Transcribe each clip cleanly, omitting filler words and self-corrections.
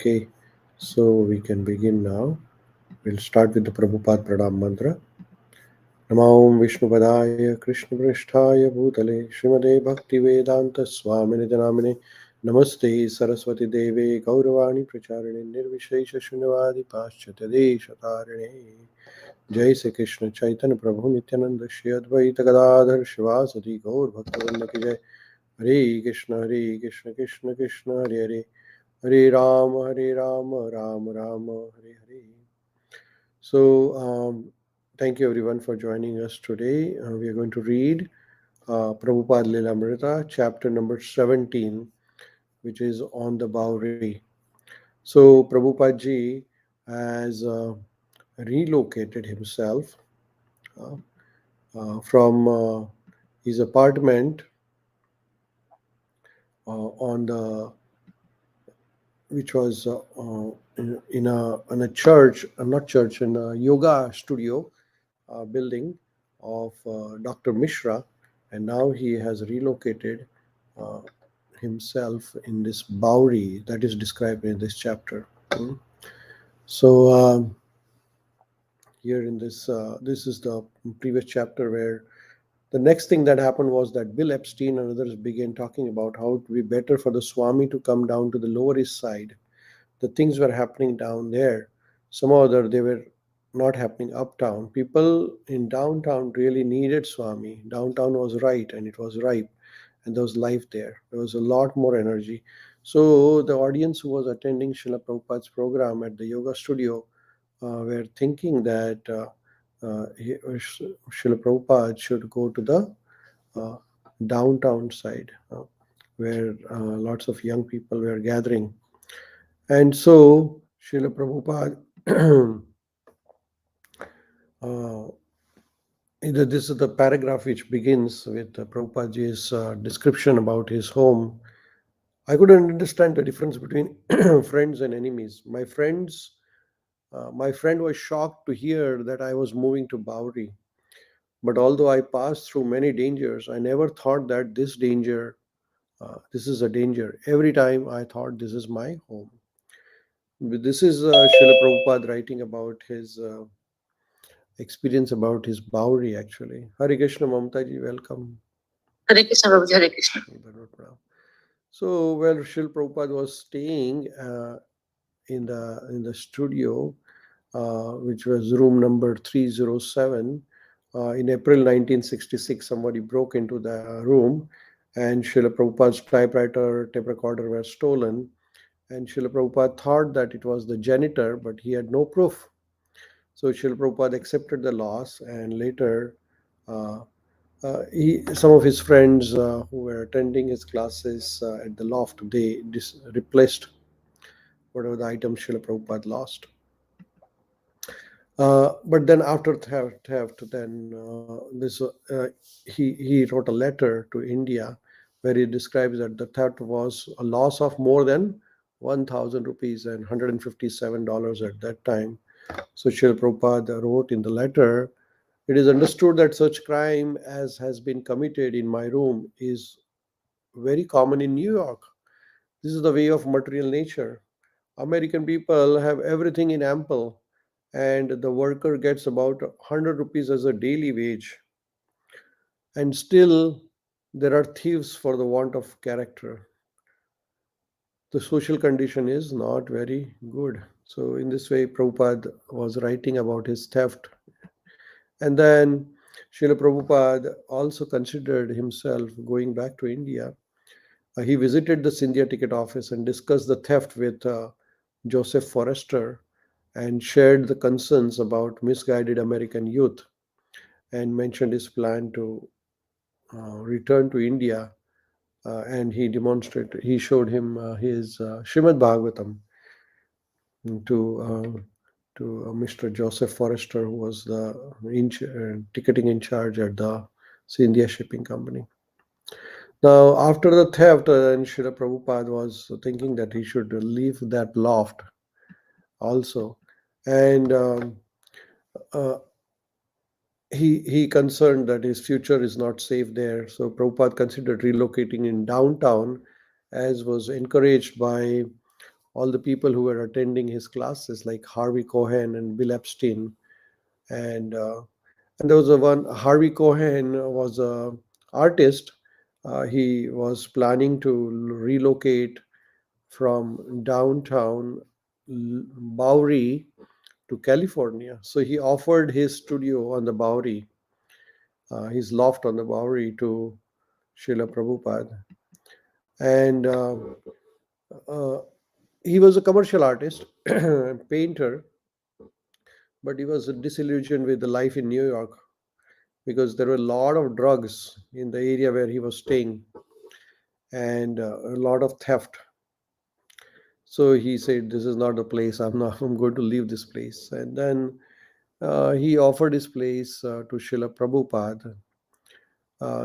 Okay, so we can begin now. We'll start with the Prabhupada Pranam Mantra. Namam Vishnupadaya Krishna Prishtaya Bhutale Srimade Bhakti Vedanta Swamini Janamine Namaste Saraswati Deve Gauravani Pracharine Nirvishesha Shunyavadi Paschatya Deshatarine Jai Sri Krishna Chaitanya Prabhu Nityananda Shri Advaita Gadadhar Shivasati Gaur Bhaktivinoda Ki Jai. Hare Krishna Krishna Krishna Hare Hare Hare Ram, Ram Ram, Hare Hare. So, thank you everyone for joining us today. We are going to read Prabhupada Lilamrita, chapter number 17, which is on the Bowery. So, Prabhupada ji has relocated himself uh, from his apartment on the which was in a church, not church, in a yoga studio building of Dr. Mishra, and now he has relocated uh, himself in this Bowery that is described in this chapter. So here in this is the previous chapter where the next thing that happened was that Bill Epstein and others began talking about how it would be better for the Swami to come down to the Lower East Side. The things were happening down there. Somehow or other, they were not happening uptown. People in downtown really needed Swami. Downtown was right and it was ripe, and there was life there. There was a lot more energy. So the audience who was attending Srila Prabhupada's program at the yoga studio were thinking that Srila Prabhupada should go to the uh, downtown side where lots of young people were gathering. And so Srila Prabhupada, uh, this is the paragraph which begins with Prabhupadaji's description about his home. I couldn't understand the difference between friends and enemies. My friend was shocked to hear that I was moving to Bowery. But although I passed through many dangers, I never thought that this is a danger. Every time I thought this is my home. This is Srila Prabhupada writing about his experience about his Bowery actually. Hare Krishna Mamtaji, welcome. Hare Krishna, Prabhuji, Hare Krishna. So, well, Srila Prabhupada was staying in the studio, which was room number 307. In April 1966, somebody broke into the room, and Srila Prabhupada's typewriter, tape recorder were stolen. And Srila Prabhupada thought that it was the janitor, but he had no proof. So Srila Prabhupada accepted the loss, and later uh, some of his friends who were attending his classes at the loft, they replaced whatever the items Srila Prabhupada lost. But then after theft then he wrote a letter to India where he describes that the theft was a loss of more than 1,000 rupees and $157 at that time. So Srila Prabhupada wrote in the letter, "It is understood that such crime as has been committed in my room is very common in New York. This is the way of material nature. American people have everything in ample, and the worker gets about 100 rupees as a daily wage. And still, there are thieves for the want of character. The social condition is not very good." So, in this way, Prabhupada was writing about his theft. And then Srila Prabhupada also considered himself going back to India. He visited the Scindia ticket office and discussed the theft with Joseph Forrester and shared the concerns about misguided American youth and mentioned his plan to return to India. And he showed him his Srimad Bhagavatam to Mr. Joseph Forrester, who was the ticketing in charge at the India Shipping Company. Now, after the theft, and Srila Prabhupada was thinking that he should leave that loft also, and uh, he concerned that his future is not safe there. So Prabhupada considered relocating in downtown, as was encouraged by all the people who were attending his classes, like Harvey Cohen and Bill Epstein, and there was a one Harvey Cohen was a artist. He was planning to relocate from downtown Bowery to California. So he offered his studio on the Bowery, his loft on the Bowery, to Srila Prabhupada. And uh, he was a commercial artist, painter, but he was disillusioned with the life in New York because there were a lot of drugs in the area where he was staying, and a lot of theft. So he said, "This is not the place. I'm not. I'm going to leave this place." And then he offered his place to Srila Prabhupada.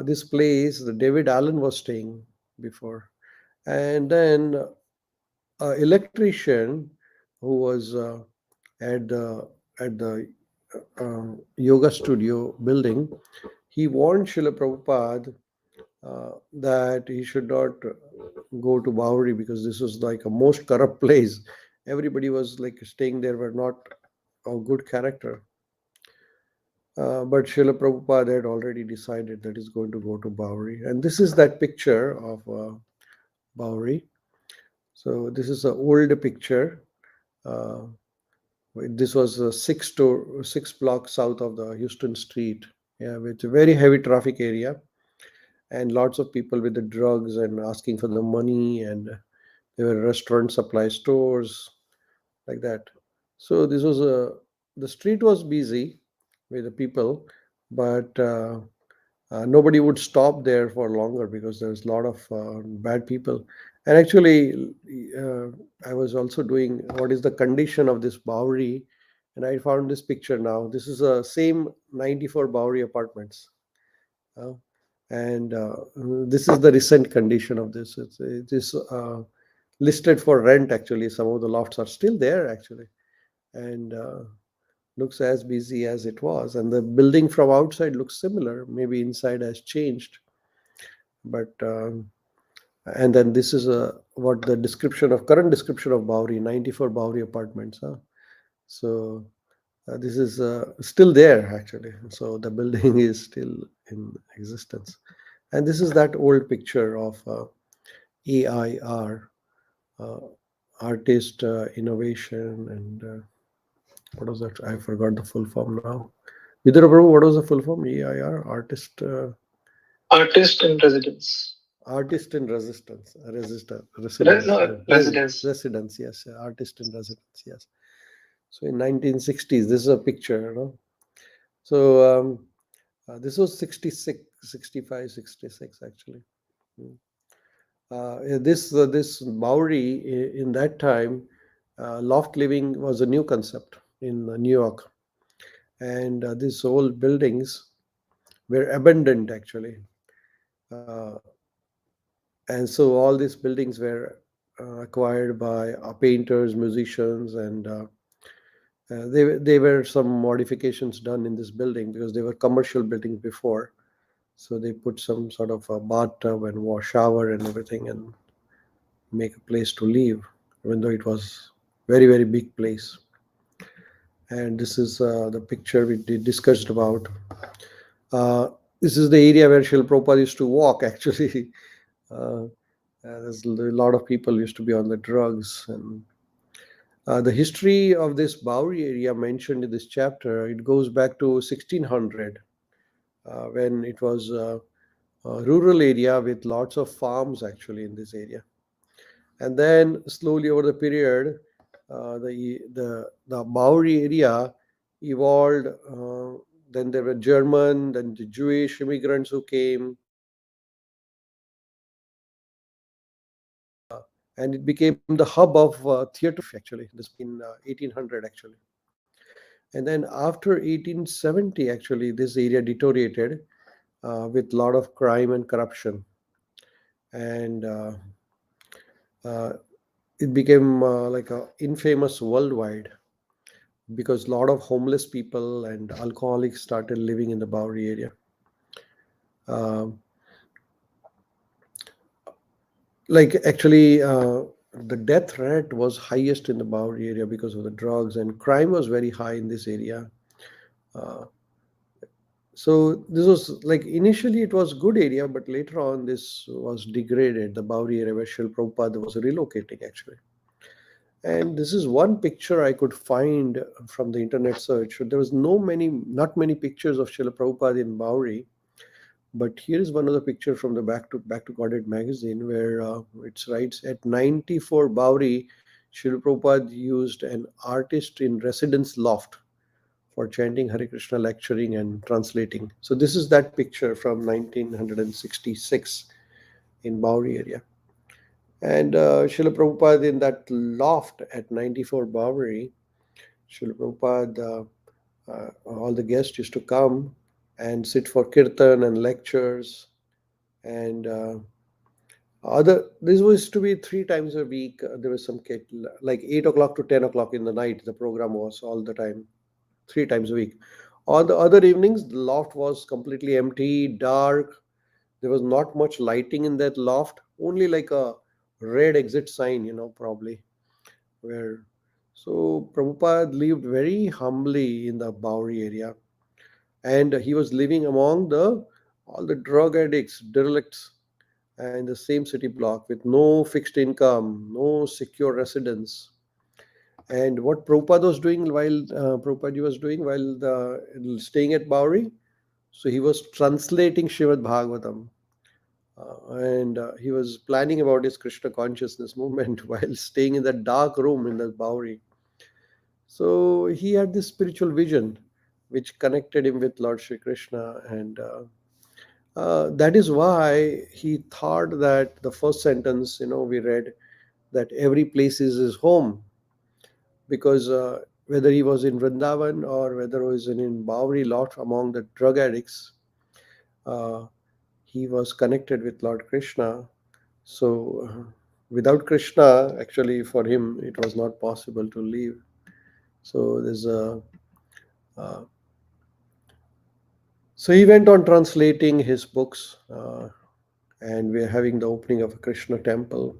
This place, the David Allen was staying before, and then electrician who was at the yoga studio building, he warned Srila Prabhupada that he should not go to Bowery because this was like a most corrupt place. Everybody was like staying there were not of good character. But Srila Prabhupada had already decided that he's going to go to Bowery. And this is that picture of Bowery. So this is an old picture. Uh, this was six blocks south of the Houston Street. Yeah, with a very heavy traffic area and lots of people with the drugs and asking for the money, and there were restaurant supply stores like that. So this was a the street was busy with the people, but nobody would stop there for longer because there's a lot of bad people. And actually, uh, I was also doing what is the condition of this Bowery, and I found this picture now. This is a same 94 Bowery apartments. uh, and this is the recent condition of this. It is listed for rent. Actually, some of the lofts are still there actually, and looks as busy as it was. And the building from outside looks similar. Maybe inside has changed, but and then this is a what the description of current description of Bowery 94 Bowery apartments. Huh? So this is still there actually. So the building is still in existence. And this is that old picture of AIR, uh, artist innovation, and what was that? I forgot the full form now. Vidura Prabhu, what was the full form? AIR, artist, Artist in residence. artist in resistance, residence, No, residence. residence. Yes, artist in residence. Yes. So in 1960s, this is a picture. So this was 66, 65, 66 actually. Mm. This Bowery in that time, loft living was a new concept in New York, and these old buildings were abandoned actually, uh, and so all these buildings were acquired by painters, musicians, and they were some modifications done in this building because they were commercial buildings before. So they put some sort of a bathtub and wash shower and everything, and make a place to live, even though it was very big place. And this is the picture we discussed about. Uh, this is the area where Srila Prabhupada used to walk actually. uh, there's a lot of people used to be on the drugs. And the history of this Bowery area mentioned in this chapter, it goes back to 1600, when it was a rural area with lots of farms actually in this area. And then slowly over the period, the Bowery area evolved. Then there were German, then the Jewish immigrants who came, and it became the hub of theater actually. This in 1800 actually. And then after 1870, actually, this area deteriorated with a lot of crime and corruption, and uh, it became like a infamous worldwide because a lot of homeless people and alcoholics started living in the Bowery area. Um, like actually, the death rate was highest in the Bowery area because of the drugs, and crime was very high in this area. Uh, so this was like initially it was good area, but later on this was degraded. The Bowery area where Srila Prabhupada was relocating actually. And this is one picture I could find from the internet search. There was not many pictures of Srila Prabhupada in Bowery, but here is one of the picture from the Back to Godhead magazine where it writes at 94 Bowery, Srila Prabhupada used an artist in residence loft for chanting Hare Krishna, lecturing and translating. So this is that picture from 1966 in Bowery area. And Srila Prabhupada in that loft at 94 Bowery, Srila Prabhupada, all the guests used to come and sit for kirtan and lectures. And other this was to be three times a week. There was some like 8 o'clock to 10 o'clock in the night. The program was all the time, three times a week. On the other evenings, the loft was completely empty, dark. There was not much lighting in that loft. Only like a red exit sign, probably where. So Prabhupada lived very humbly in the Bowery area, and he was living among the all the drug addicts, derelicts, and the same city block with no fixed income, no secure residence. And what Prabhupada was doing while Prabhupada was doing while staying at Bowery, so he was translating Srimad Bhagavatam, and he was planning about his Krishna consciousness movement while staying in that dark room in the Bowery. So he had this spiritual vision, which connected him with Lord Shri Krishna, and that is why he thought that the first sentence, we read that every place is his home, because whether he was in Vrindavan or whether he was in Bowery lot among the drug addicts, uh, he was connected with Lord Krishna. So without Krishna, actually for him, it was not possible to live. So there's a uh, so he went on translating his books, and we're having the opening of a Krishna temple.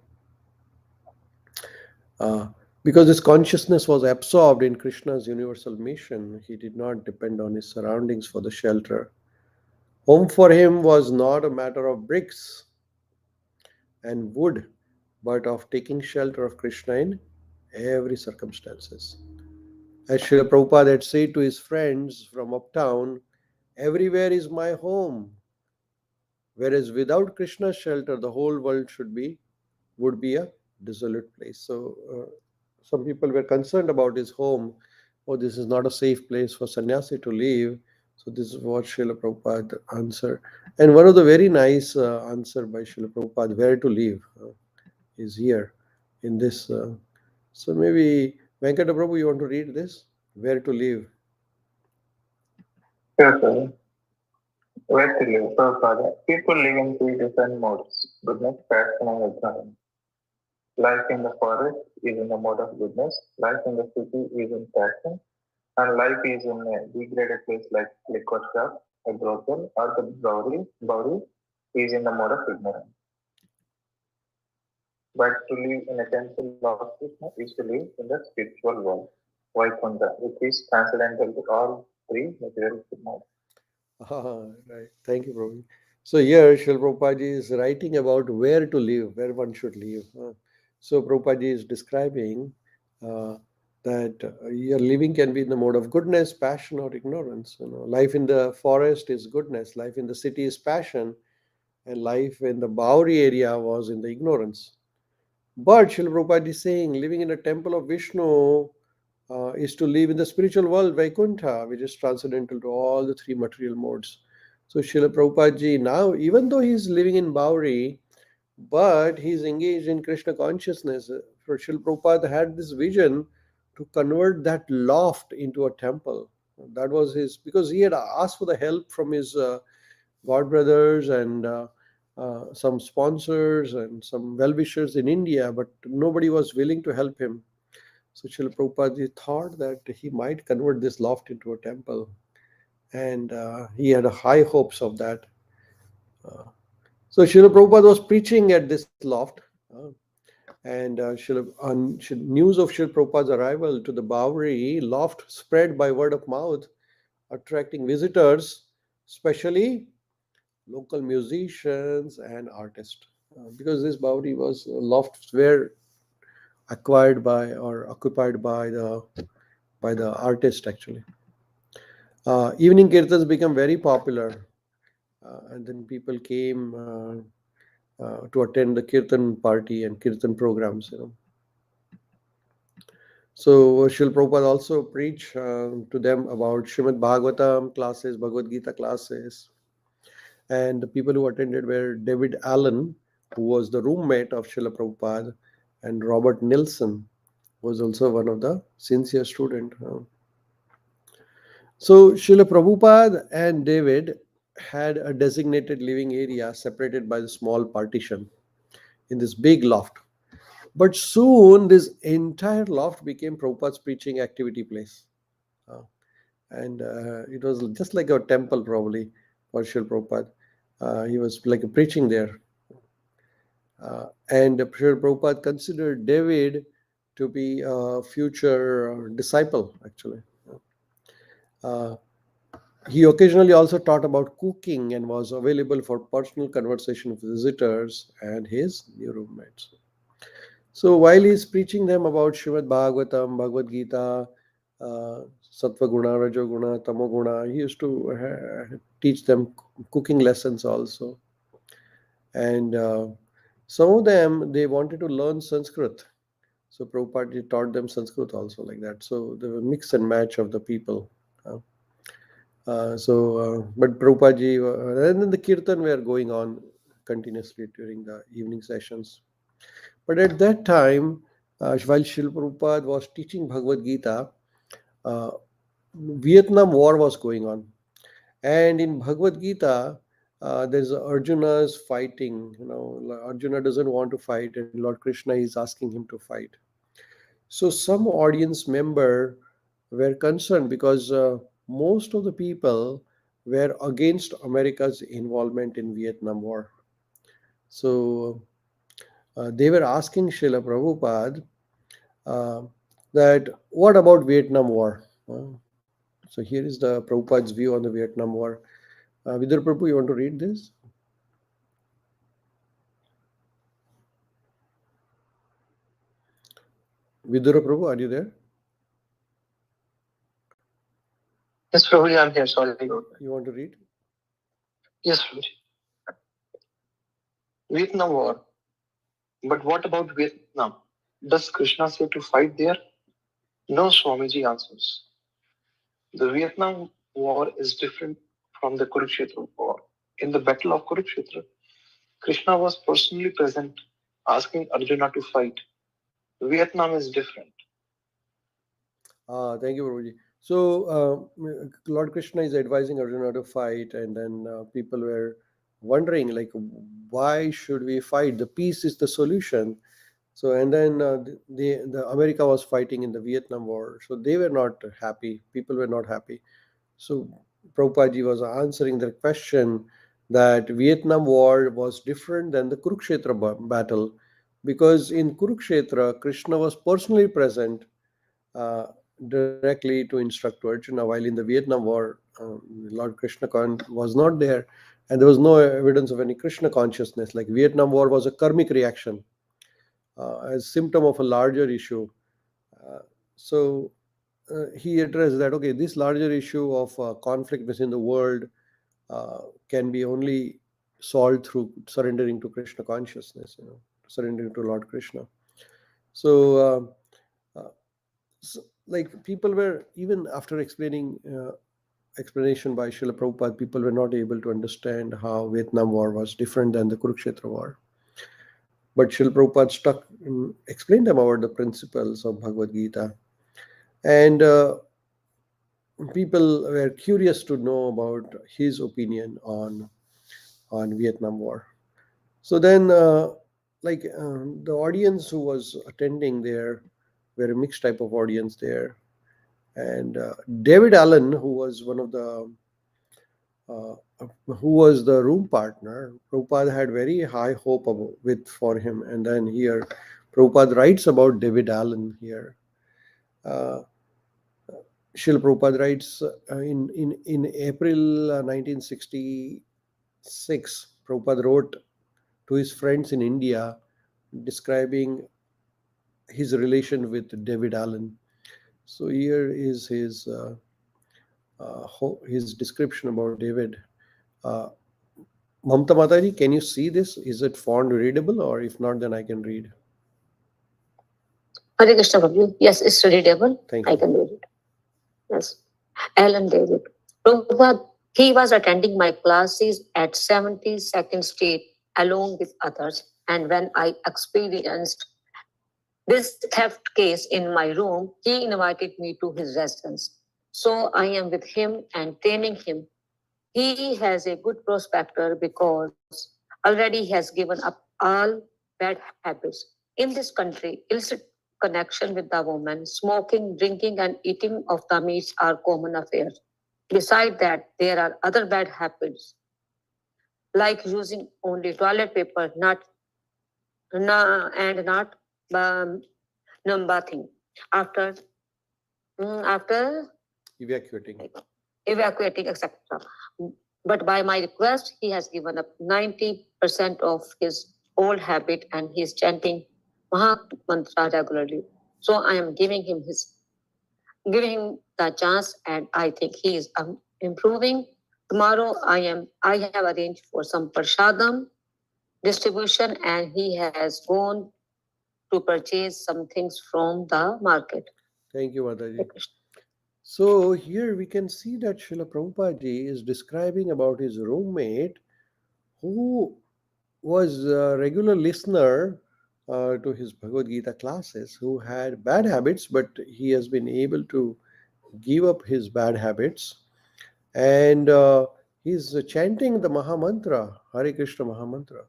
Uh, because his consciousness was absorbed in Krishna's universal mission, he did not depend on his surroundings for the shelter. Home for him was not a matter of bricks and wood, but of taking shelter of Krishna in every circumstances. As Srila Prabhupada had said to his friends from uptown, everywhere is my home. Whereas without Krishna's shelter, the whole world would be a desolate place. So some people were concerned about his home. Oh, this is not a safe place for sannyasi to live. So this is what Srila Prabhupada answered. And one of the very nice answer by Srila Prabhupada, where to live, is here in this. So maybe Venkata Prabhu, you want to read this? Where to live? Sure, sir. Where to live? So, Father, people live in three different modes: goodness, passion, and ignorance. Life in the forest is in the mode of goodness, life in the city is in passion, and life is in a degraded place like liquor shop, a brothel, or the Bowery is in the mode of ignorance. But to live in a temple of Krishna is to live in the spiritual world, Vaikunta, which is transcendental to all three materialistic modes. Right. Thank you, Prabhu. So here, Srila Prabhupada is writing about where to live, where one should live. So Prabhupada is describing uh, that your living can be in the mode of goodness, passion, or ignorance. Life in the forest is goodness, life in the city is passion, and life in the Bowery area was in the ignorance. But Srila Prabhupada is saying living in a temple of Vishnu is to live in the spiritual world, Vaikuntha, which is transcendental to all the three material modes. So Srila Prabhupada ji now, even though he's living in Bowery, but he's engaged in Krishna consciousness. For Srila Prabhupada had this vision to convert that loft into a temple. That was his, because he had asked for the help from his god brothers and some sponsors and some well-wishers in India, but nobody was willing to help him. So Srila Prabhupada thought that he might convert this loft into a temple, and he had high hopes of that. Uh, so Srila Prabhupada was preaching at this loft, uh, And news of Srila Prabhupada's arrival to the Bowery loft spread by word of mouth, attracting visitors, especially local musicians and artists. Because this Bowery was lofts were acquired by or occupied by the artist actually. Evening kirtans become very popular, and then people came to attend the kirtan party and kirtan programs. So Srila Prabhupada also preached to them about Srimad Bhagavatam classes, Bhagavad Gita classes, and the people who attended were David Allen, who was the roommate of Srila Prabhupada, and Robert Nilsson was also one of the sincere student. So Srila Prabhupada and David had a designated living area separated by the small partition in this big loft. But soon this entire loft became Prabhupada's preaching activity place. Uh, and it was just like a temple probably for Srila Prabhupada. He was like preaching there. And Srila Prabhupada considered David to be a future disciple actually. Uh, He occasionally also taught about cooking and was available for personal conversation with visitors and his new roommates. So while he's preaching them about Srimad Bhagavatam, Bhagavad Gita, Sattva Guna, Rajo Guna, Tamo Guna, he used to teach them cooking lessons also. And some of them, they wanted to learn Sanskrit. So Prabhupada taught them Sanskrit also like that. So the mix and match of the people. Uh, but Prabhupada ji, and then the kirtan were going on continuously during the evening sessions. But at that time, while Srila Prabhupada was teaching Bhagavad Gita, uh, Vietnam War was going on. And in Bhagavad Gita, there's Arjuna's fighting. Arjuna doesn't want to fight, and Lord Krishna is asking him to fight. So some audience member were concerned because most of the people were against America's involvement in Vietnam War. So they were asking Srila Prabhupada uh, that what about Vietnam War? So here is the Prabhupada's view on the Vietnam War. Vidura Prabhu, you want to read this? Vidura Prabhu, are you there? Yes, Prabhuji, I'm here. Sorry. You want to read? Yes, Prabhuji. Vietnam War. But what about Vietnam? Does Krishna say to fight there? No, Swamiji answers. The Vietnam War is different from the Kurukshetra War. In the Battle of Kurukshetra, Krishna was personally present, asking Arjuna to fight. Vietnam is different. Thank you, Prabhuji. So Lord Krishna is advising Arjuna to fight, and then people were wondering, like, why should we fight? The peace is the solution. So, and then the America was fighting in the Vietnam War, so they were not happy. People were not happy. So Prabhupada ji was answering the question that Vietnam War was different than the Kurukshetra battle, because in Kurukshetra, Krishna was personally present uh, directly to instruct to Arjuna, while in the Vietnam War, Lord Krishna was not there, and there was no evidence of any Krishna consciousness. Like Vietnam War was a karmic reaction, as symptom of a larger issue. Uh, so he addressed that okay, this larger issue of conflict within the world can be only solved through surrendering to Krishna consciousness, surrendering to Lord Krishna. So, like people were, even after explaining explanation by Srila Prabhupada, people were not able to understand how Vietnam War was different than the Kurukshetra War. But Srila Prabhupada explained them about the principles of Bhagavad Gita. And people were curious to know about his opinion on Vietnam War. So then, the audience who was attending there were a mixed type of audience there. And David Allen, who was one of the uh, who was the room partner, Prabhupada had very high hope for him. And then here, Prabhupada writes about David Allen here. Uh, Srila Prabhupada writes in April 1966, Prabhupada wrote to his friends in India describing his relation with David Allen. So here is his description about David. Uh, Mamta Mataji, can you see this? Is it font readable, or if not, then I can read. Hare Krishna Prabhu. Yes, it's readable. Thank I you. can read it. Yes. Alan David. Prabhupada, he was attending my classes at 72nd Street along with others. And when I experienced this theft case in my room, he invited me to his residence. So I am with him and training him. He has a good prospector because already has given up all bad habits. In this country, illicit connection with the woman, smoking, drinking, and eating of the meats are common affairs. Besides that, there are other bad habits like using only toilet paper, and not um, bathing after after Evacuating. evacuating, etc. But by my request, he has given up 90% of his old habit and he is chanting Maha Mantra regularly. So I am giving him the chance, and I think he is improving. Tomorrow I have arranged for some prashadam distribution, and he has gone to purchase some things from the market. Thank you, Mataji. So here we can see that Srila Prabhupada ji is describing about his roommate who was a regular listener to his Bhagavad Gita classes, who had bad habits, but he has been able to give up his bad habits, and he's chanting the Maha Mantra, Hare Krishna Maha Mantra.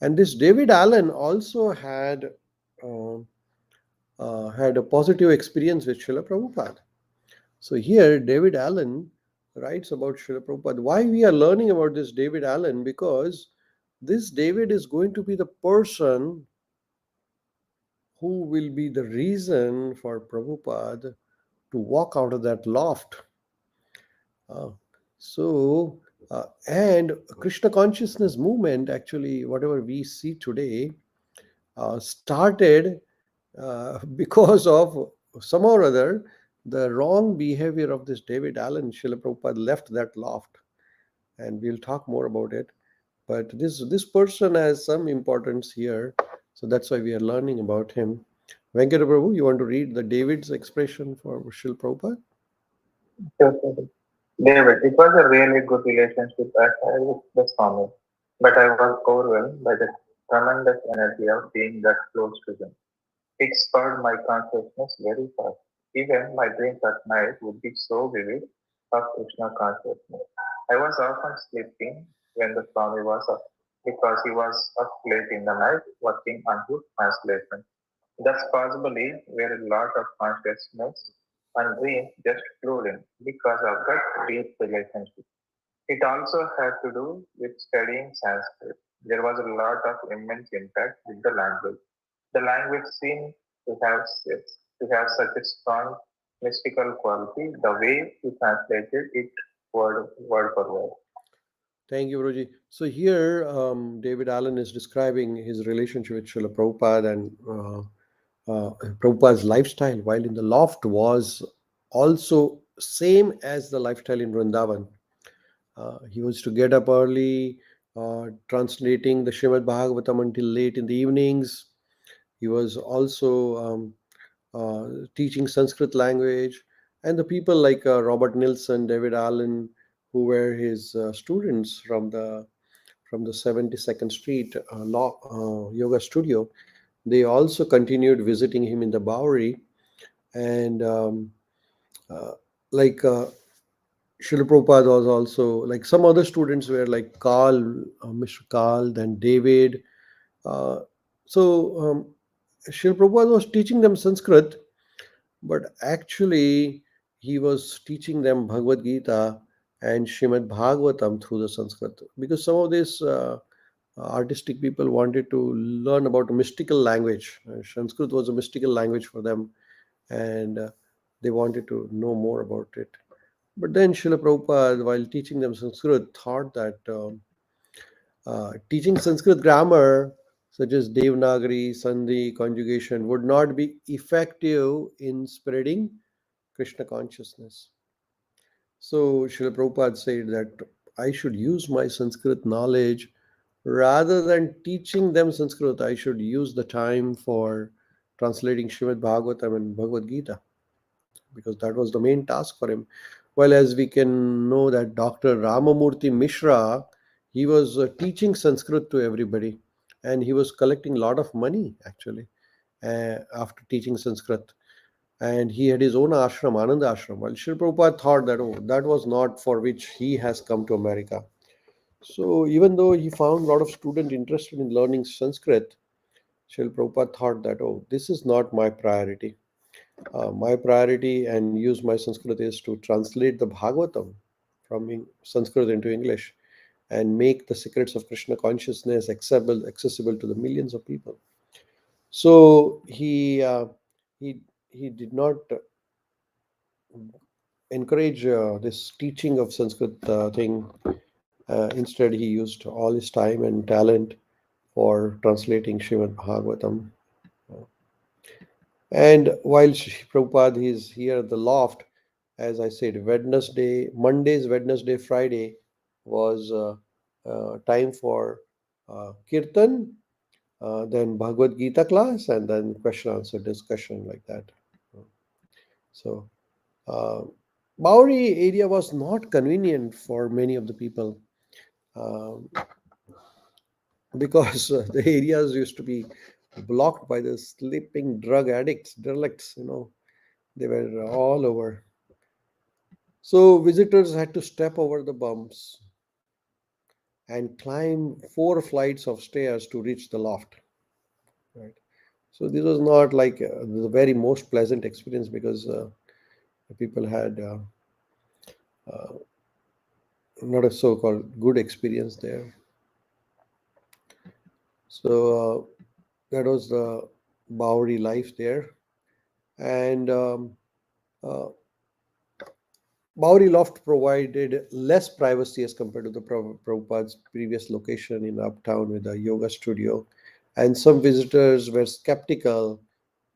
And this David Allen also uh, had a positive experience with Srila Prabhupada. So here David Allen writes about Srila Prabhupada. Why we are learning about this David Allen? Because this David is going to be the person who will be the reason for Prabhupada to walk out of that loft. Uh, and Krishna consciousness movement, actually, whatever we see today, started because of some or other the wrong behavior of this David Allen. Srila Prabhupada left that loft, and we'll talk more about it. But this person has some importance here, so that's why we are learning about him. Venkata Prabhu, you want to read the David's expression for Srila Prabhupada? Sure, sure. David, it was a really good relationship I had with the Swami, but I was overwhelmed by the tremendous energy of being that close to him. It spurred my consciousness very fast. Even my dreams at night would be so vivid of Krishna consciousness. I was often sleeping when the Swami was up because he was up late in the night working on his translation. Thus, possibly, where a lot of consciousness and dreams just flowed in because of that deep relationship. It also had to do with studying Sanskrit. There was a lot of immense impact with the language. The language seemed to have such a strong mystical quality, the way he translated it word for word. Thank you, Guruji. So here, David Allen is describing his relationship with Srila Prabhupada and Prabhupada's lifestyle, while in the loft was also same as the lifestyle in Vrindavan. He was to get up early, translating the Srimad Bhagavatam until late in the evenings. He was also teaching Sanskrit language, and the people like Robert Nilsson, David Allen, who were his students from the 72nd Street law yoga studio, they also continued visiting him in the Bowery, and uh, like Srila Prabhupada was also like some other students were like Carl, Mr. Carl, then David. Uh, so Srila Prabhupada was teaching them Sanskrit, but actually he was teaching them Bhagavad Gita and Srimad Bhagavatam through the Sanskrit, because some of these artistic people wanted to learn about a mystical language. Sanskrit was a mystical language for them, and they wanted to know more about it. But then Srila Prabhupada, while teaching them Sanskrit, thought that teaching Sanskrit grammar, such as Devanagari, Sandhi, conjugation, would not be effective in spreading Krishna consciousness. So Srila Prabhupada said that I should use my Sanskrit knowledge rather than teaching them Sanskrit. I should use the time for translating Srimad Bhagavatam and Bhagavad Gita, because that was the main task for him. Well, as we can know that Dr. Ramamurthy Mishra, he was teaching Sanskrit to everybody, and he was collecting a lot of money actually after teaching Sanskrit. And he had his own ashram, Ananda ashram. Well, Srila Prabhupada thought that, oh, that was not for which he has come to America. So even though he found a lot of students interested in learning Sanskrit, Srila Prabhupada thought that, oh, this is not my priority. My priority and use my Sanskrit is to translate the Bhagavatam from Sanskrit into English and make the secrets of Krishna consciousness accessible to the millions of people. So he he did not encourage this teaching of Sanskrit thing. Instead, he used all his time and talent for translating Srimad Bhagavatam. And while Prabhupada is here at the loft, as I said, Mondays, Wednesday, Friday was time for Kirtan, then Bhagavad Gita class, and then question answer discussion like that. So, uh, Bowery area was not convenient for many of the people, um, because the areas used to be blocked by the sleeping drug addicts, derelicts, they were all over. So visitors had to step over the bumps and climb 4 flights of stairs to reach the loft. Right. So this was not like the very most pleasant experience, because people had uh, not a so-called good experience there. So that was the Bowery life there, and uh, Bowery Loft provided less privacy as compared to the Prabhupada's previous location in Uptown with a yoga studio. And some visitors were skeptical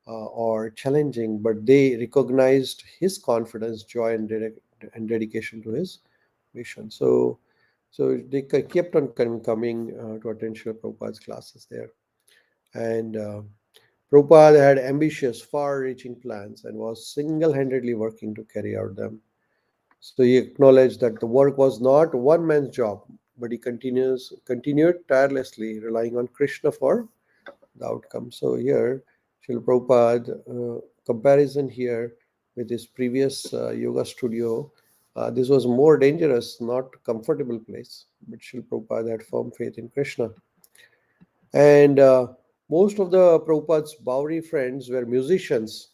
or challenging, but they recognized his confidence, joy, and dedication to his mission. So they kept on coming to attend Srila Prabhupada's classes there. And Prabhupada had ambitious, far reaching plans and was single handedly working to carry out them. So he acknowledged that the work was not one man's job, but he continued tirelessly, relying on Krishna for the outcome. So here, Srila Prabhupada, comparison here with his previous yoga studio, this was more dangerous, not comfortable place. But Srila Prabhupada had firm faith in Krishna. And most of the Prabhupada's Bowery friends were musicians,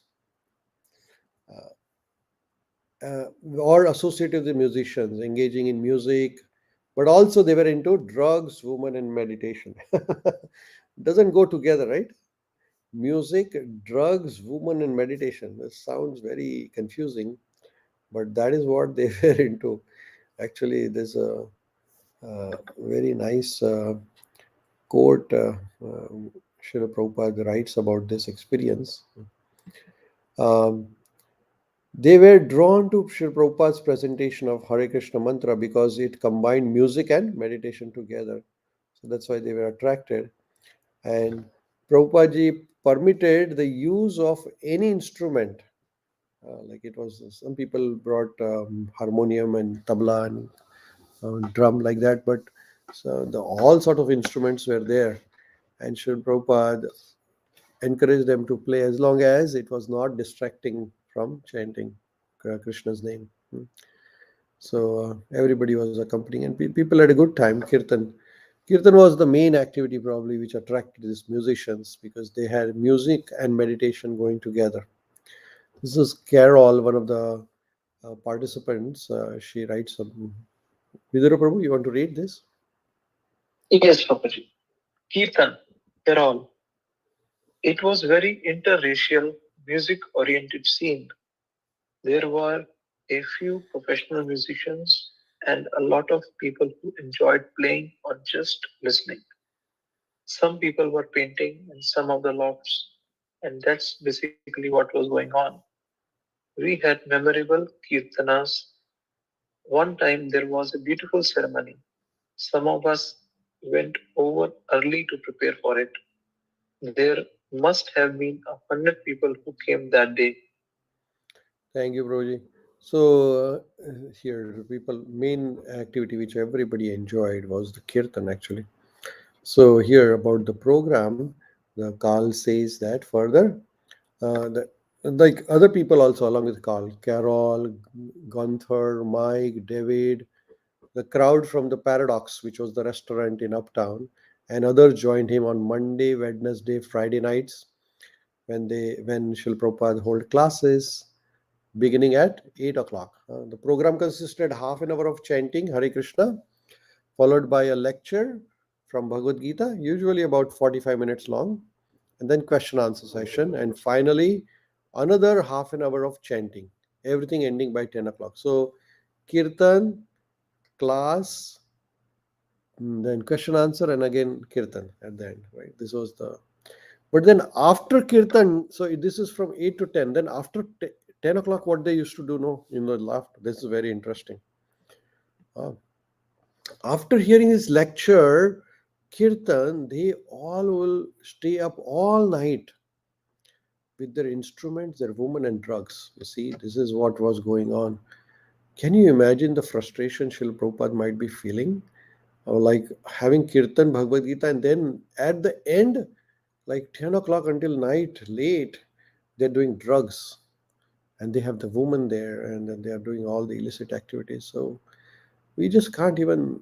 or associated with musicians engaging in music, but also they were into drugs, women, and meditation. Doesn't go together, right? Music, drugs, women, and meditation. This sounds very confusing, but that is what they were into. Actually, there's a very nice quote Srila Prabhupada writes about this experience. Um, They were drawn to Srila Prabhupada's presentation of Hare Krishna mantra because it combined music and meditation together. So that's why they were attracted. And Prabhupada permitted the use of any instrument. Like it was, some people brought harmonium and tabla and drum like that, but so all sort of instruments were there. And Srila Prabhupada encouraged them to play as long as it was not distracting from chanting Krishna's name. So everybody was accompanying, and people had a good time. Kirtan was the main activity probably which attracted these musicians, because they had music and meditation going together. This is Carol, one of the participants. She writes some. Vidura Prabhu, you want to read this? Yes, Papaji. Kirtan, Carol. It was very interracial, music-oriented scene. There were a few professional musicians and a lot of people who enjoyed playing or just listening. Some people were painting in some of the lofts, and that's basically what was going on. We had memorable kirtanas. One time there was a beautiful ceremony. Some of us went over early to prepare for it. There must have been 100 people who came that day. Thank you, Broji. So here, the people main activity which everybody enjoyed was the kirtan actually. So here about the program, the Carl says that further, the, like other people also along with Carl, Carol, Gunther, Mike, David, the crowd from the Paradox, which was the restaurant in Uptown, and others joined him on Monday, Wednesday, Friday nights when Shil Prabhupada hold classes beginning at 8 o'clock. The program consisted half an hour of chanting Hare Krishna, followed by a lecture from Bhagavad Gita, usually about 45 minutes long, and then question answer session, and finally another half an hour of chanting, everything ending by 10 o'clock. So, Kirtan, class, then question answer, and again Kirtan at the end, right? This was the. But then after Kirtan, so this is from 8 to 10, then after 10 o'clock, what they used to do, no, in the left, this is very interesting. Uh, After hearing his lecture, Kirtan, they all will stay up all night with their instruments, their women, and drugs. You see, this is what was going on. Can you imagine the frustration Srila Prabhupada might be feeling? Like having Kirtan Bhagavad Gita, and then at the end, like 10 o'clock until night, late, they're doing drugs. And they have the woman there, and then they are doing all the illicit activities. So we just can't even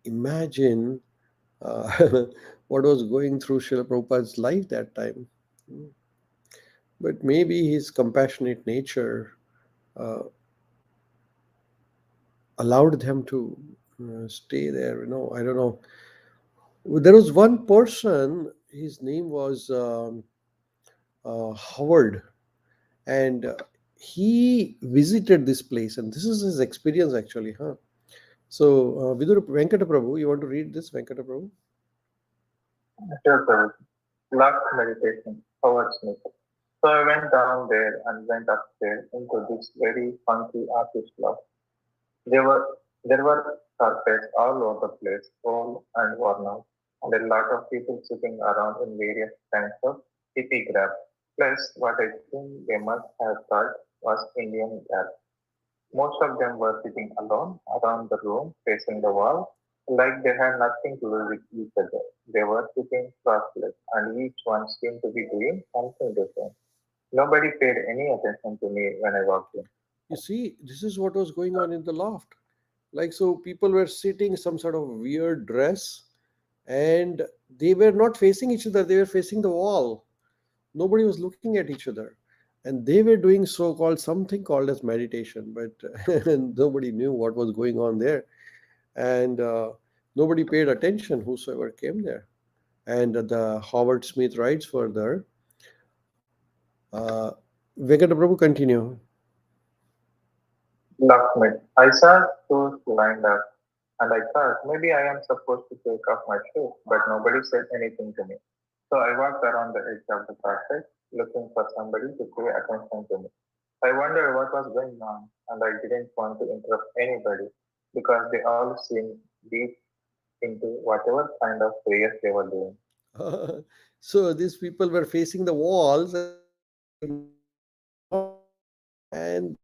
imagine what was going through Srila Prabhupada's life that time. But maybe his compassionate nature uh, allowed them to stay there. I don't know. There was one person, his name was Howard, and he visited this place, and this is his experience actually, huh? So, Vidur Venkata Prabhu, you want to read this, Venkata Prabhu? Sure, sir. Last meditation, Howard Smith. So I went down there and went upstairs into this very funky artist loft. There were carpets all over the place, old and worn out, and a lot of people sitting around in various kinds of hippie grab. Plus, what I think they must have thought was Indian grab. Most of them were sitting alone around the room, facing the wall, like they had nothing to do with each other. They were sitting cross-legged, and each one seemed to be doing something different. Nobody paid any attention to me when I walked in. You see, this is what was going on in the loft. Like, so people were sitting some sort of weird dress, and they were not facing each other, they were facing the wall. Nobody was looking at each other. And they were doing so called something called as meditation, but nobody knew what was going on there. And nobody paid attention, whosoever came there. And the Howard Smith writes further. Uh, Venkata Prabhu, continue. Locksmith. I saw shoes lined up, and I thought maybe I am supposed to take off my shoes, but nobody said anything to me. So I walked around the edge of the carpet, looking for somebody to pay attention to me. I wondered what was going on, and I didn't want to interrupt anybody because they all seemed deep into whatever kind of prayers they were doing. So these people were facing the walls, and they were doing meditation. And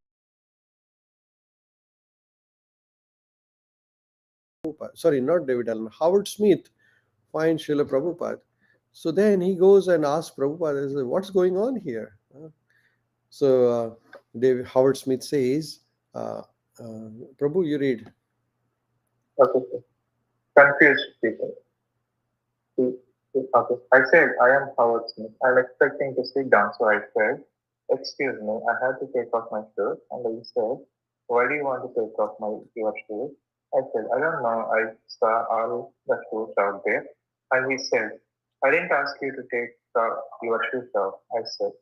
sorry, not David Allen, Howard Smith finds Srila Prabhupada. So then he goes and asks Prabhupada, what's going on here? So David Howard Smith says, uh, Prabhu, you read. Okay, so confused people. Okay. I said, I am Howard Smith. I'm expecting to sit down, so I said, excuse me, I have to take off my shoes. And he said, why do you want to take off your shoes? I said, I don't know. I saw all the shoes out there. And he said, I didn't ask you to take your shoes off. I said,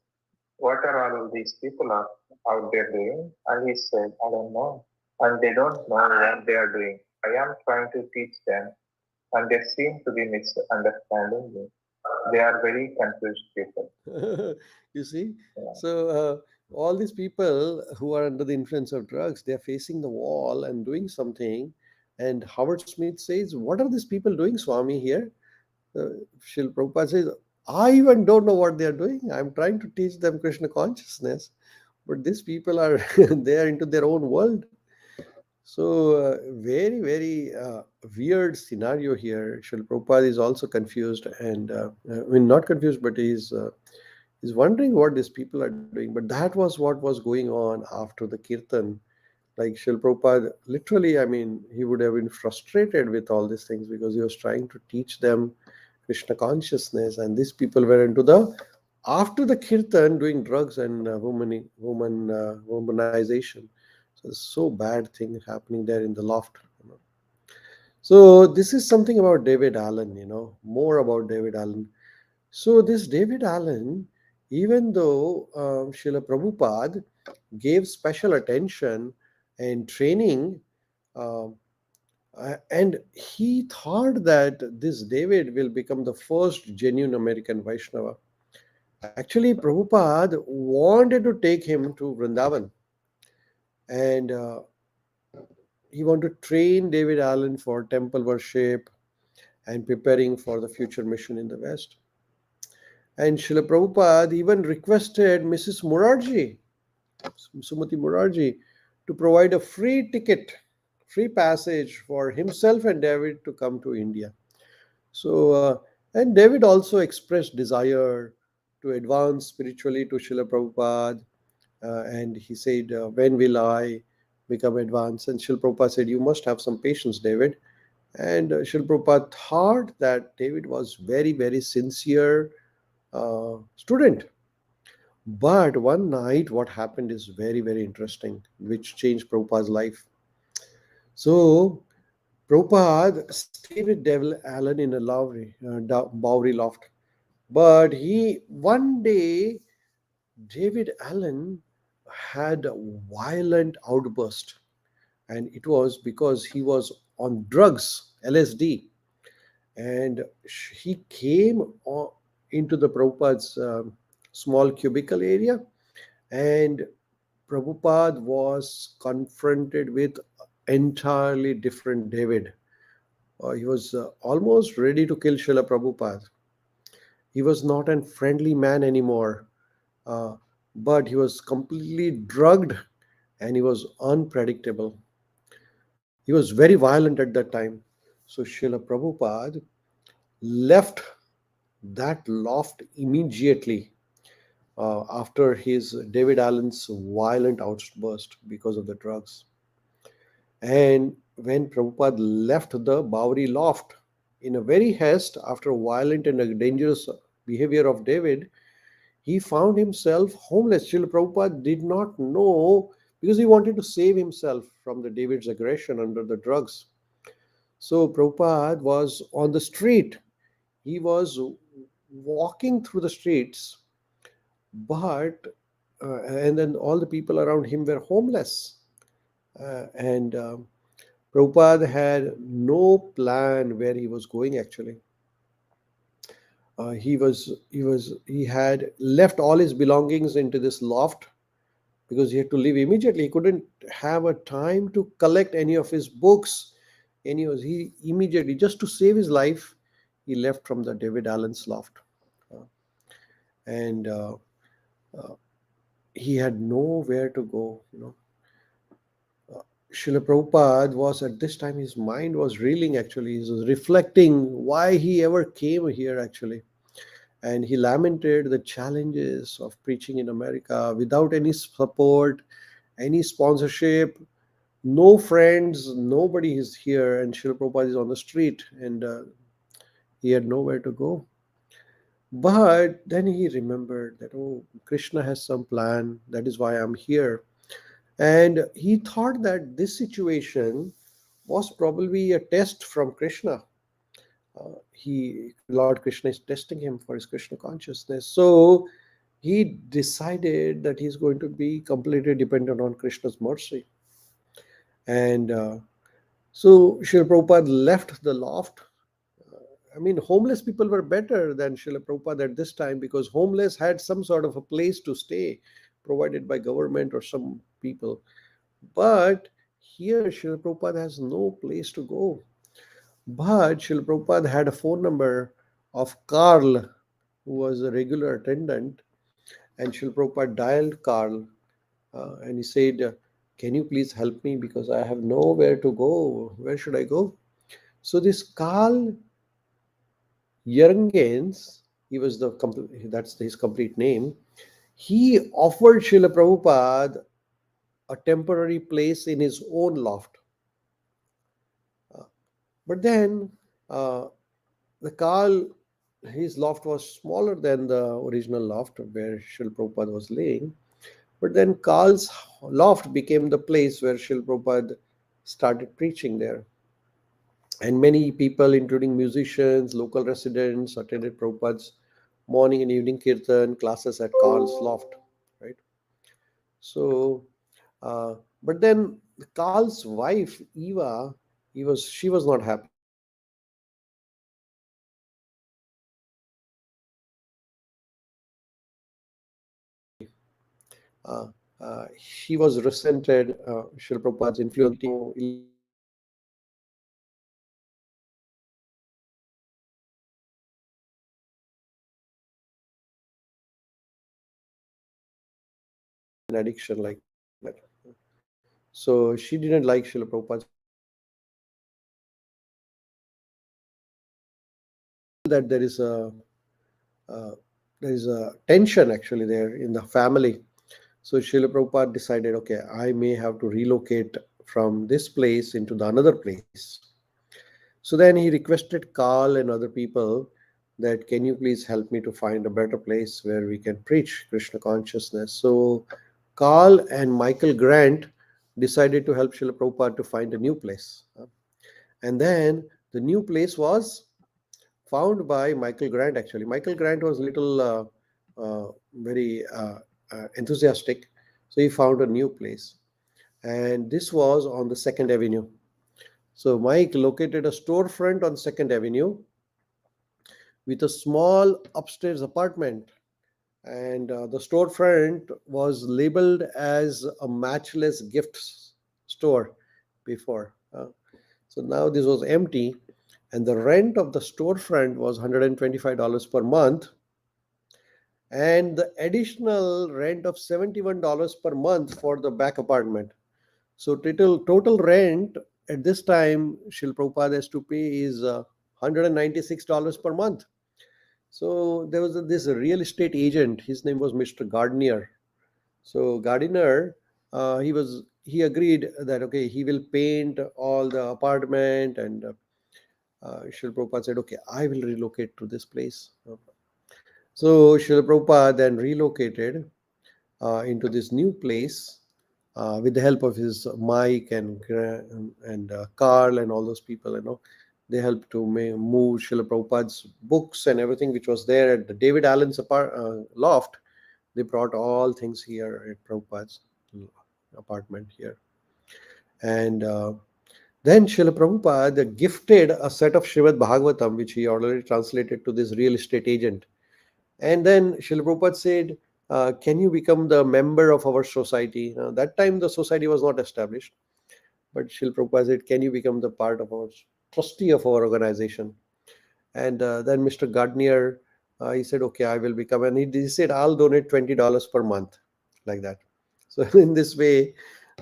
what are all these people out there doing? And he said, I don't know. And they don't know what they are doing. I am trying to teach them, and they seem to be misunderstanding me. They are very confused people. You see, Yeah. so all these people who are under the influence of drugs, they are facing the wall and doing something. And Howard Smith says, what are these people doing, Swami, here? uh, Srila Prabhupada says, I even don't know what they are doing. I'm trying to teach them Krishna consciousness, but these people are they are into their own world. So very very weird scenario here. Srila Prabhupada is also confused, and I mean, not confused, but he's wondering what these people are doing. But that was what was going on after the kirtan. Like Srila Prabhupada, literally, I mean, he would have been frustrated with all these things because he was trying to teach them Krishna consciousness, and these people were into the after the kirtan doing drugs and womanization. So it's so bad thing happening there in the loft. You know. So this is something about David Allen. More about David Allen. So this David Allen, even though Srila Prabhupada gave special attention and training, um, and he thought that this David will become the first genuine American Vaishnava. Actually, Prabhupada wanted to take him to Vrindavan, and he wanted to train David Allen for temple worship and preparing for the future mission in the West. And Srila Prabhupada even requested Mrs. Murarji, Sumati Murarji, to provide a free ticket, free passage for himself and David to come to India. So, and David also expressed desire to advance spiritually to Srila Prabhupada. And he said, when will I become advanced? And Srila Prabhupada said, you must have some patience, David. And Srila Prabhupada thought that David was very, very sincere student. But one night, what happened is very, very interesting, which changed Prabhupada's life. So, Prabhupada stayed with Devil Allen in a Bowery loft. But one day, David Allen had a violent outburst, and it was because he was on drugs, LSD, and he came into the Prabhupada's small cubicle area, and Prabhupada was confronted with entirely different David. He was almost ready to kill Srila Prabhupada. He was not a friendly man anymore, uh, but he was completely drugged and he was unpredictable. He was very violent at that time. So Srila Prabhupada left that loft immediately after his David Allen's violent outburst because of the drugs. And when Prabhupada left the Bowery loft in a very haste after violent and a dangerous behavior of David, he found himself homeless. Srila Prabhupada did not know because he wanted to save himself from the David's aggression under the drugs. So Prabhupada was on the street. He was walking through the streets, but and then all the people around him were homeless. And Prabhupada had no plan where he was going actually. He had left all his belongings into this loft because he had to leave immediately. He couldn't have a time to collect any of his books. He immediately, just to save his life, he left from the David Allen's loft. Uh, and uh, he had nowhere to go. Uh, Srila Prabhupada was at this time, his mind was reeling actually. He was reflecting why he ever came here actually. And he lamented the challenges of preaching in America without any support, any sponsorship, no friends, nobody is here, and Srila Prabhupada is on the street, and he had nowhere to go. But then he remembered that, oh, Krishna has some plan, that is why I'm here. And he thought that this situation was probably a test from Krishna. Lord Krishna is testing him for his Krishna consciousness. So he decided that he's going to be completely dependent on Krishna's mercy. And so Srila Prabhupada left the loft. I mean, homeless people were better than Srila Prabhupada at this time, because homeless had some sort of a place to stay provided by government or some people. But here Srila Prabhupada has no place to go. But Srila Prabhupada had a phone number of Carl, who was a regular attendant, and Srila Prabhupada dialed Carl, and he said, "Can you please help me, because I have nowhere to go? Where should I go?" So this Carl Jurgens, he was that's his complete name. He offered Srila Prabhupada a temporary place in his own loft. Uh, but then uh, the Carl, his loft was smaller than the original loft where Srila Prabhupada was laying. But then Carl's loft became the place where Srila Prabhupada started preaching there. And many people, including musicians, local residents, attended Prabhupada's morning and evening kirtan classes at Carl's loft, right? So, but then Carl's wife, Eva, she was not happy. Uh, she was resented Srila Prabhupada's influence an addiction like that. So she didn't like Srila Prabhupada. That uh, there is a tension actually there in the family. So Srila Prabhupada decided, okay, I may have to relocate from this place into the another place. So then he requested Carl and other people that, can you please help me to find a better place where we can preach Krishna consciousness. So Carl and Michael Grant decided to help Srila Prabhupada to find a new place. And then the new place was found by Michael Grant actually. Michael Grant was little very enthusiastic. So he found a new place. And this was on the Second Avenue. So Mike located a storefront on Second Avenue with a small upstairs apartment. And the storefront was labeled as a matchless gifts store before. So now this was empty, and the rent of the storefront was $125 per month, and the additional rent of $71 per month for the back apartment. So total rent at this time Srila Prabhupada has to pay is $196 per month. So there was this real estate agent. His name was Mr. Gardner. So Gardner, he agreed that okay, he will paint all the apartment, and Srila Prabhupada said, okay, I will relocate to this place. So Srila Prabhupada then relocated into this new place with the help of his Mike and Carl and all those people. They helped to move Srila Prabhupada's books and everything which was there at the David Allen's loft. They brought all things here at Prabhupada's apartment here. And then Srila Prabhupada gifted a set of Srimad Bhagavatam, which he already translated to this real estate agent. And then Srila Prabhupada said, can you become the member of our society? That time the society was not established. But Srila Prabhupada said, can you become the part of our trustee of our organization? And then Mr. Gardner, he said, okay, I will become. And he said, I'll donate $20 per month, like that. So in this way,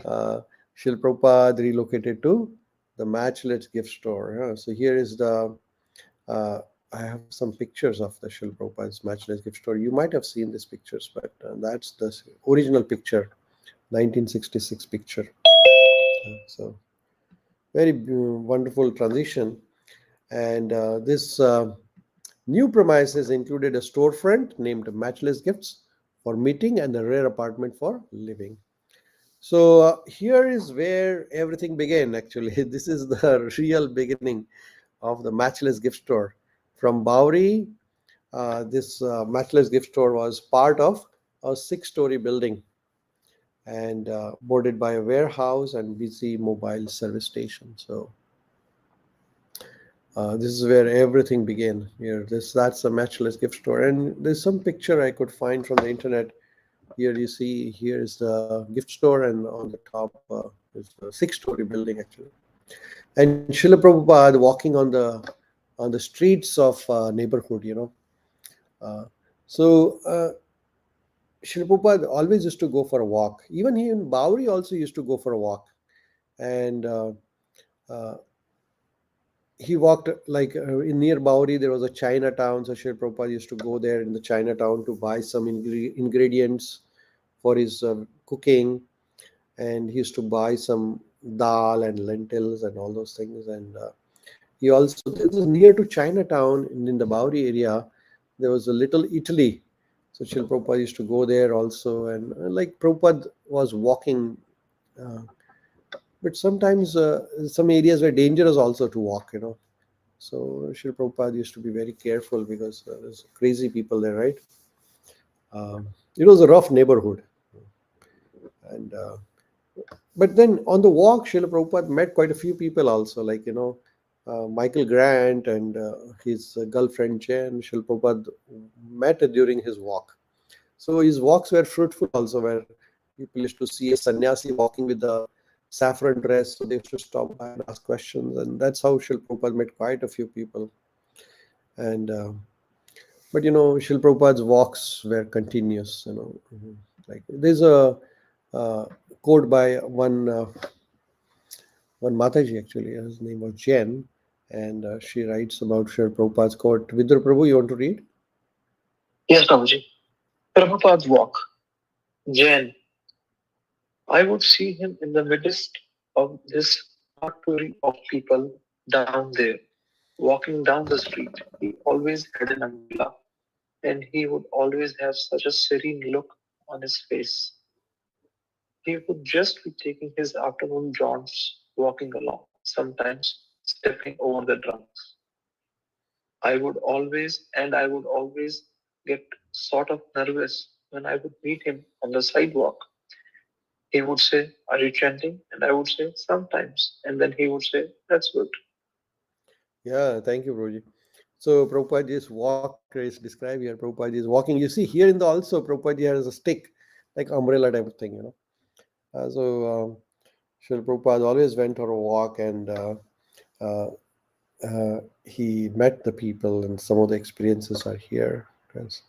Srila Prabhupada relocated to the Matchless gift store. So here is uh, I have some pictures of the Srila Prabhupada's Matchless gift store. You might have seen these pictures, but that's the original picture, 1966 picture. So very wonderful transition. And this new premises included a storefront named Matchless Gifts for meeting and a rare apartment for living. So here is where everything began actually. This is the real beginning of the Matchless Gift Store. From Bowery, this Matchless Gift Store was part of a 6-story building and boarded by a warehouse and busy mobile service station. So this is where everything began. Here, that's a Matchless Gift Store, and there's some picture I could find from the internet. Here you see, here is the gift store, and on the top is a 6-story building actually. And Srila Prabhupada walking on the streets of neighborhood, So Srila Prabhupada always used to go for a walk. Even he in Bowery also used to go for a walk, and uh, he walked like in near Bowery there was a Chinatown. So Srila Prabhupada used to go there in the Chinatown to buy some ingredients for his cooking, and he used to buy some dal and lentils and all those things. And he also, this is near to Chinatown in the Bowery area, there was a little Italy. So Srila Prabhupada used to go there also, and like Prabhupada was walking, uh, but sometimes some areas were dangerous also to walk. So Srila Prabhupada used to be very careful because there's crazy people there, right? It was a rough neighborhood, and but then on the walk, Srila Prabhupada met quite a few people also, like Michael Grant and his girlfriend Jen. Srila Prabhupada met during his walk. So his walks were fruitful also, where people used to see a sannyasi walking with the saffron dress, so they used to stop by and ask questions, and that's how Srila Prabhupada met quite a few people. And but Srila Prabhupada's walks were continuous. Like there's a uh, quote by one Mataji actually. His name was Jen, and she writes about Srila Prabhupada's quote. Vidura Prabhu, you want to read? Yes, Prabhuji. Prabhupada's walk. Jain. I would see him in the midst of this potpourri of people down there, walking down the street. He always had an umbrella, and he would always have such a serene look on his face. He would just be taking his afternoon jaunts, walking along, sometimes stepping over the drunks. I would always get sort of nervous when I would meet him on the sidewalk. He would say, "Are you chanting?" And I would say, "Sometimes." And then he would say, "That's good." Yeah, thank you, Broji. So Prabhupada's walk is described here. Prabhupada is walking. You see here in the also Prabhupada has a stick, like umbrella type of thing. Srila Prabhupada always went for a walk, and uh, he met the people, and some of the experiences are here. Yes.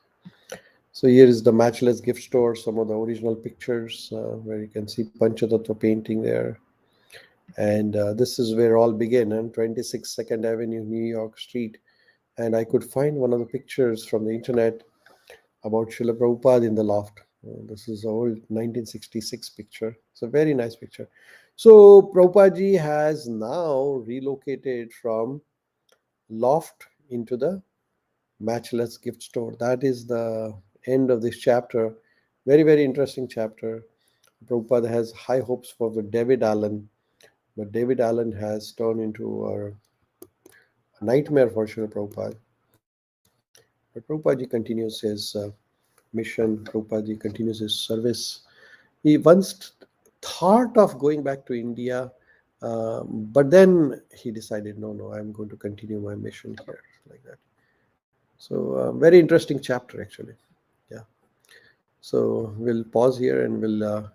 So here is the Matchless Gift Store, some of the original pictures where you can see Panchatattva painting there. And this is where all began, and 26 Second Avenue, New York Street. And I could find one of the pictures from the internet about Srila Prabhupada in the loft. This is an old 1966 picture. It's a very nice picture. So Prabhupada ji has now relocated from loft into the Matchless Gift Store. That is the end of this chapter. Very, very interesting chapter. Prabhupada has high hopes for the David Allen, but David Allen has turned into a nightmare for Srila Prabhupada. But Prabhupada continues his mission. Prabhupada continues his service. He once thought of going back to India, but then he decided, no, no, I'm going to continue my mission here, like that. So, very interesting chapter, actually. Yeah. So, we'll pause here and we'll